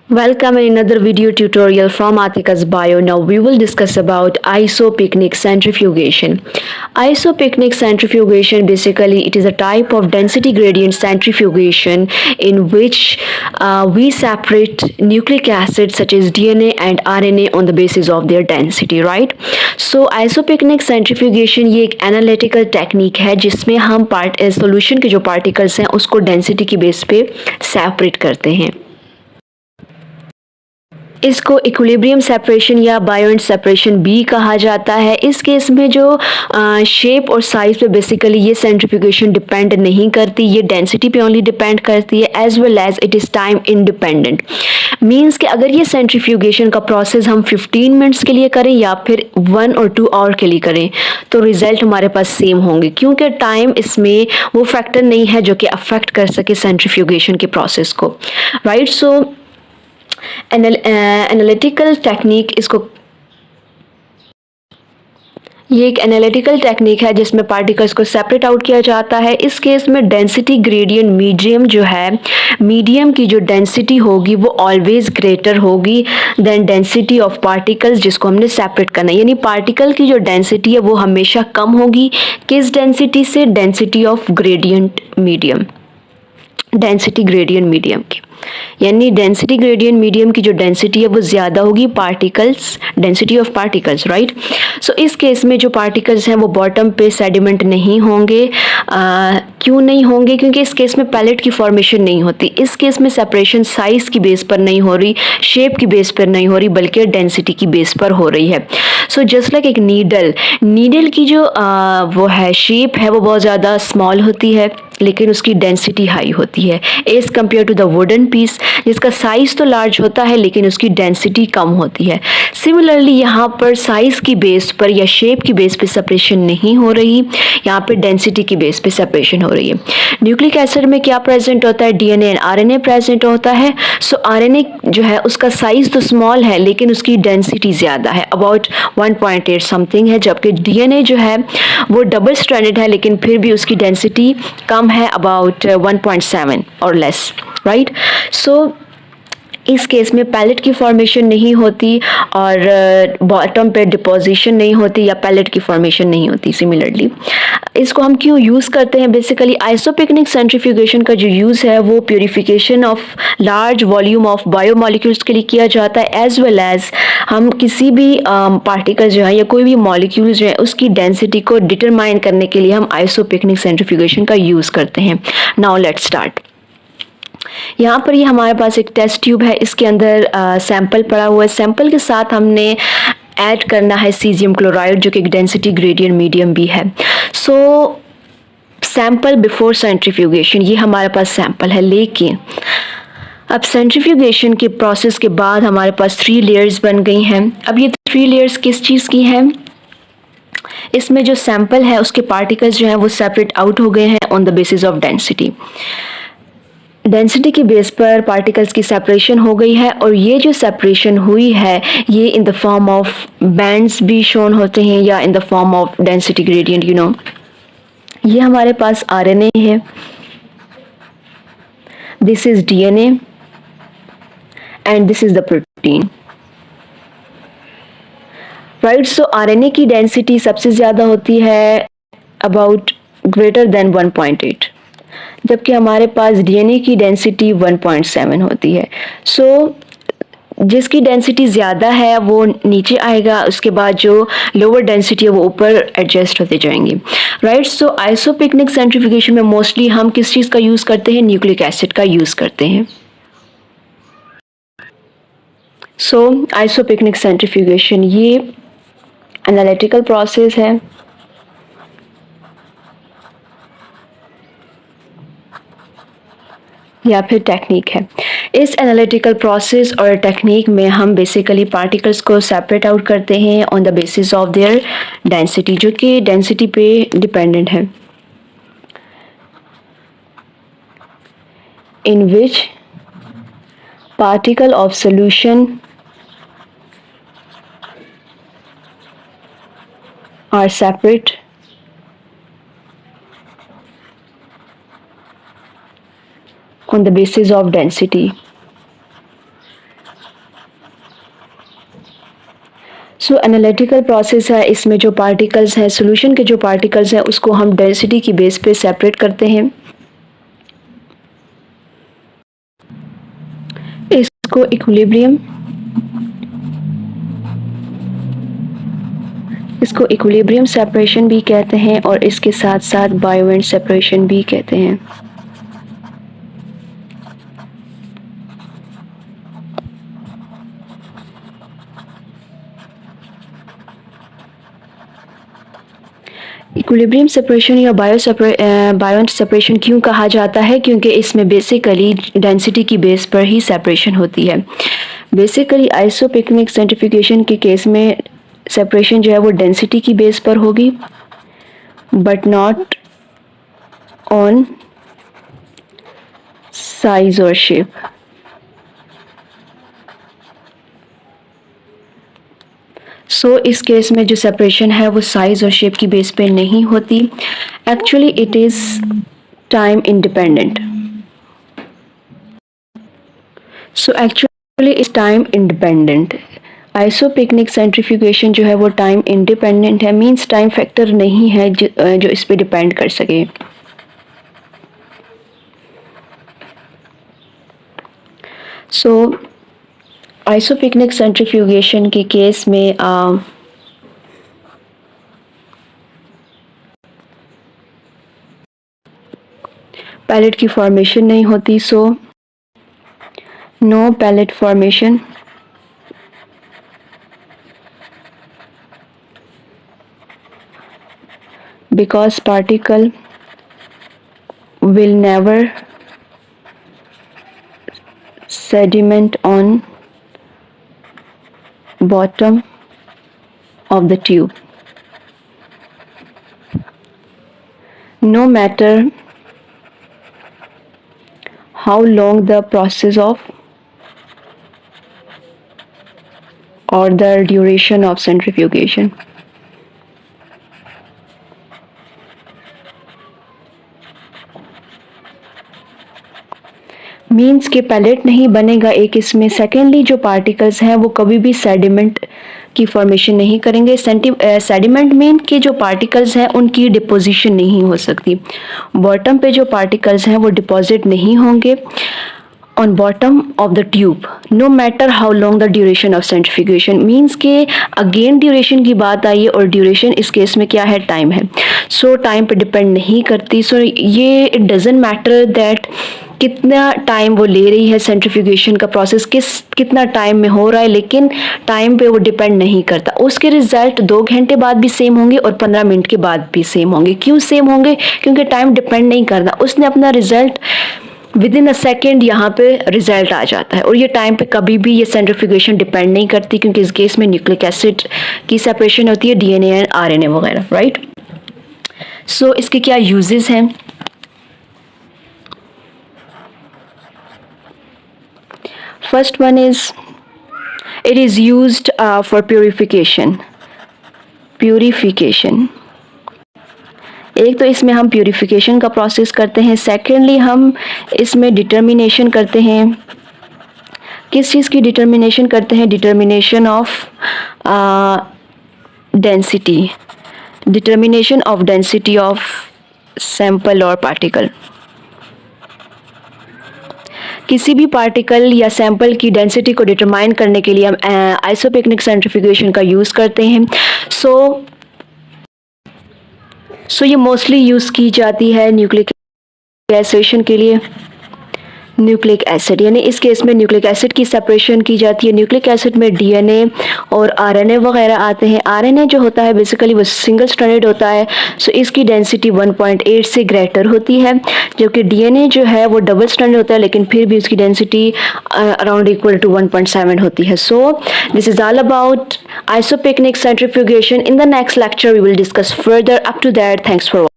Welcome in another video tutorial from Atika's Bio. Now we will discuss about isopycnic centrifugation. Isopycnic centrifugation, basically it is a type of density gradient centrifugation in which we separate nucleic acids such as DNA and RNA on the basis of their density, right? So isopycnic centrifugation ये एक analytical technique है जिसमें हम solution के जो particles हैं उसको density की बेस पे सेपरेट करते हैं। इसको इक्विलिब्रियम सेपरेशन या बायोइंट सेपरेशन भी कहा जाता है। इस केस में जो शेप और साइज पे बेसिकली ये सेंट्रीफ्यूगेशन डिपेंड नहीं करती, ये डेंसिटी पे ओनली डिपेंड करती है, as well as it is time independent. Means कि अगर ये सेंट्रीफ्यूगेशन का प्रोसेस हम 15 मिनट्स के लिए करें या फिर 1 और 2 आवर के लिए करें तो रिजल्ट हमारे पास सेम होंगे, क्योंकि टाइम इसमें वो फैक्टर नहीं है जो कि अफेक्ट कर सके सेंट्रीफ्यूगेशन के प्रोसेस को, राइट। सो एनालिटिकल टेक्निक ये एक एनालिटिकल टेक्निक है जिसमें पार्टिकल्स को सेपरेट आउट किया जाता है। इस केस में डेंसिटी ग्रेडियंट मीडियम जो है, मीडियम की जो डेंसिटी होगी वो ऑलवेज ग्रेटर होगी देन डेंसिटी ऑफ पार्टिकल्स जिसको हमने सेपरेट करना है। यानी पार्टिकल की जो डेंसिटी है वो हमेशा कम होगी किस डेंसिटी से? Density of gradient medium, density gradient medium की, यानी डेंसिटी ग्रेडियंट मीडियम की जो डेंसिटी है वो ज़्यादा होगी particles, density of particles, right. So इस केस में जो पार्टिकल्स हैं वो बॉटम पे सेडिमेंट नहीं होंगे। क्यों नहीं होंगे? क्योंकि इस केस में पैलेट की फॉर्मेशन नहीं होती। इस केस में सेपरेशन साइज की बेस पर नहीं हो रही, शेप की बेस पर नहीं हो रही, बल्कि डेंसिटी की बेस पर हो रही है। सो जस्ट लाइक एक नीडल की जो वो है शेप है वो बहुत ज़्यादा स्मॉल होती है लेकिन उसकी डेंसिटी हाई होती है as compare to the wooden piece जिसका साइज तो लार्ज होता है लेकिन उसकी डेंसिटी कम होती है। सिमिलरली यहाँ पर साइज की बेस पर या शेप की बेस पे सेपरेशन नहीं हो रही, यहाँ पे डेंसिटी की बेस पे सेपरेशन हो रही है। न्यूक्लिक एसिड में क्या प्रेजेंट होता है? डीएनए एंड आरएनए प्रेजेंट होता है। सो आरएनए जो है उसका साइज तो स्मॉल है लेकिन उसकी डेंसिटी ज़्यादा है, अबाउट 1.8 समथिंग है, जबकि डीएनए जो है वो डबल स्ट्रैंडेड है लेकिन फिर भी उसकी डेंसिटी कम है, अबाउट 1.7 और लेस, राइट। सो इस केस में पैलेट की फॉर्मेशन नहीं होती और बॉटम पे डिपोजिशन नहीं होती या पैलेट की फॉर्मेशन नहीं होती। सिमिलरली इसको हम क्यों यूज़ करते हैं? बेसिकली आइसोपिकनिक सेंट्रीफ्यूगेशन का जो यूज़ है वो purification of large volume of biomolecules के लिए किया जाता है, एज वेल एज हम किसी भी पार्टिकल जो है या कोई भी मॉलिक्यूल जो है उसकी डेंसिटी को डिटरमाइन करने के लिए हम आइसोपिकनिक सेंट्रीफ्यूगेशन का यूज़ करते हैं। Now let's start. यहाँ पर ये हमारे पास एक टेस्ट ट्यूब है, इसके अंदर सैंपल पड़ा हुआ है। सैंपल के साथ हमने ऐड करना है सीजियम क्लोराइड जो कि एक डेंसिटी ग्रेडियंट मीडियम भी है। सो सैंपल बिफोर सेंट्रीफ्यूगेशन, ये हमारे पास सैंपल है, लेकिन अब सेंट्रीफ्यूगेशन के प्रोसेस के बाद हमारे पास 3 लेयर्स बन गई हैं। अब ये 3 लेयर्स किस चीज़ की हैं? इसमें जो सैंपल है उसके पार्टिकल्स जो हैं वो सेपरेट आउट हो गए हैं on the basis of density. Density की बेस पर पार्टिकल्स की सेपरेशन हो गई है और ये जो सेपरेशन हुई है ये in the form of bands भी शोन होते हैं या in the form of density gradient, you know. ये हमारे पास आरएनए है, this is DNA and this is the protein, right. So RNA की डेंसिटी सबसे ज़्यादा होती है, अबाउट ग्रेटर देन 1.8, जबकि हमारे पास डीएनए की डेंसिटी 1.7 होती है। सो जिसकी डेंसिटी ज़्यादा है वो नीचे आएगा, उसके बाद जो लोअर डेंसिटी है वो ऊपर एडजस्ट होते जाएंगे, राइट। सो आइसोपिकनिक सेंट्रीफ्यूगेशन में मोस्टली हम किस चीज़ का यूज़ करते हैं? न्यूक्लिक एसिड का यूज़ करते हैं। सो आइसोपिकनिक सेंट्रीफ्यूगेशन ये एनालिटिकल प्रोसेस है या फिर टेक्निक है। इस एनालिटिकल प्रोसेस और टेक्निक में हम बेसिकली पार्टिकल्स को सेपरेट आउट करते हैं on the basis of their density, जो कि डेंसिटी पे डिपेंडेंट है, in which particle of solution are separate on the basis of density. So analytical process है, इसमें जो पार्टिकल्स हैं, सॉल्यूशन के जो पार्टिकल्स हैं उसको हम डेंसिटी की बेस पे सेपरेट करते हैं। इसको इक्विलिब्रियम सेपरेशन भी कहते हैं और इसके साथ साथ बायोवेंट सेपरेशन भी कहते हैं। इक्विलिब्रियम सेपरेशन या बायोवेंट सेपरेशन क्यों कहा जाता है? क्योंकि इसमें बेसिकली डेंसिटी की बेस पर ही सेपरेशन होती है। बेसिकली आइसोपिकनिक सेंट्रीफ्यूगेशन के केस में सेपरेशन जो है वो डेंसिटी की बेस पर होगी, बट नॉट ऑन साइज और शेप। सो इस केस में जो सेपरेशन है वो साइज और शेप की बेस पे नहीं होती। Actually it is time independent. So actually is time independent. Isopycnic centrifugation जो है वो टाइम इंडिपेंडेंट है, मींस टाइम फैक्टर नहीं है जो इस पे डिपेंड कर सके। सो आइसोपिकनिक सेंट्रीफ्यूगेशन के केस में पैलेट की फॉर्मेशन नहीं होती। So no pellet formation, because particle will never sediment on bottom of the tube, no matter how long the process of or the duration of centrifugation. Means के palette नहीं बनेगा एक इसमें। Secondly जो particles हैं वो कभी भी सेडिमेंट की फॉर्मेशन नहीं करेंगे। सेडिमेंट मीन के जो पार्टिकल्स हैं उनकी डिपोजिशन नहीं हो सकती। बॉटम पे जो पार्टिकल्स हैं वो डिपॉजिट नहीं होंगे on bottom of the tube, no matter how long the duration of centrifugation. Means के अगेन ड्यूरेशन की बात आई है और ड्यूरेशन इस केस में क्या है? टाइम है। सो टाइम पे डिपेंड नहीं करती। सो ये इट डजेंट मैटर दैट कितना टाइम वो ले रही है, सेंट्रीफ्यूगेशन का प्रोसेस कितना टाइम में हो रहा है, लेकिन टाइम पे वो डिपेंड नहीं करता। उसके रिजल्ट 2 घंटे बाद भी सेम होंगे और 15 मिनट के बाद भी सेम होंगे। क्यों सेम होंगे? क्योंकि टाइम डिपेंड नहीं करता। उसने अपना result with in a second यहाँ पे रिजल्ट आ जाता है और ये टाइम पे कभी भी ये सेंट्रीफ्यूगेशन डिपेंड नहीं करती, क्योंकि इस केस में न्यूक्लिक एसिड की सेपरेशन होती है, डीएनए एंड आरएनए वगैरह, राइट। सो इसके क्या यूजेस हैं? First one is it is used for purification. एक तो इसमें हम प्यूरिफिकेशन का प्रोसेस करते हैं। सेकेंडली हम इसमें डिटर्मिनेशन करते हैं। किस चीज़ की डिटर्मिनेशन करते हैं? Determination of density, determination of density of sample और पार्टिकल। किसी भी पार्टिकल या सैंपल की डेंसिटी को डिटरमाइन करने के लिए हम आइसोपिकनिक सेंट्रीफ्यूगेशन का यूज़ करते हैं। सो ये मोस्टली यूज़ की जाती है न्यूक्लिक एसिडेशन के लिए। न्यूक्लिक एसिड यानी इस केस में न्यूक्लिक एसिड की सेपरेशन की जाती है। न्यूक्लिक एसिड में डीएनए और आरएनए वगैरह आते हैं। आरएनए जो होता है बेसिकली वो सिंगल स्ट्रैंडेड होता है, सो इसकी डेंसिटी 1.8 से ग्रेटर होती है, जबकि डीएनए जो है वो डबल स्ट्रैंडेड होता है लेकिन फिर भी उसकी डेंसिटी अराउंड इक्वल टू 1.7 होती है। So this is all about isopycnic centrifugation. In the next lecture we will discuss further. Up to that, thanks for watching.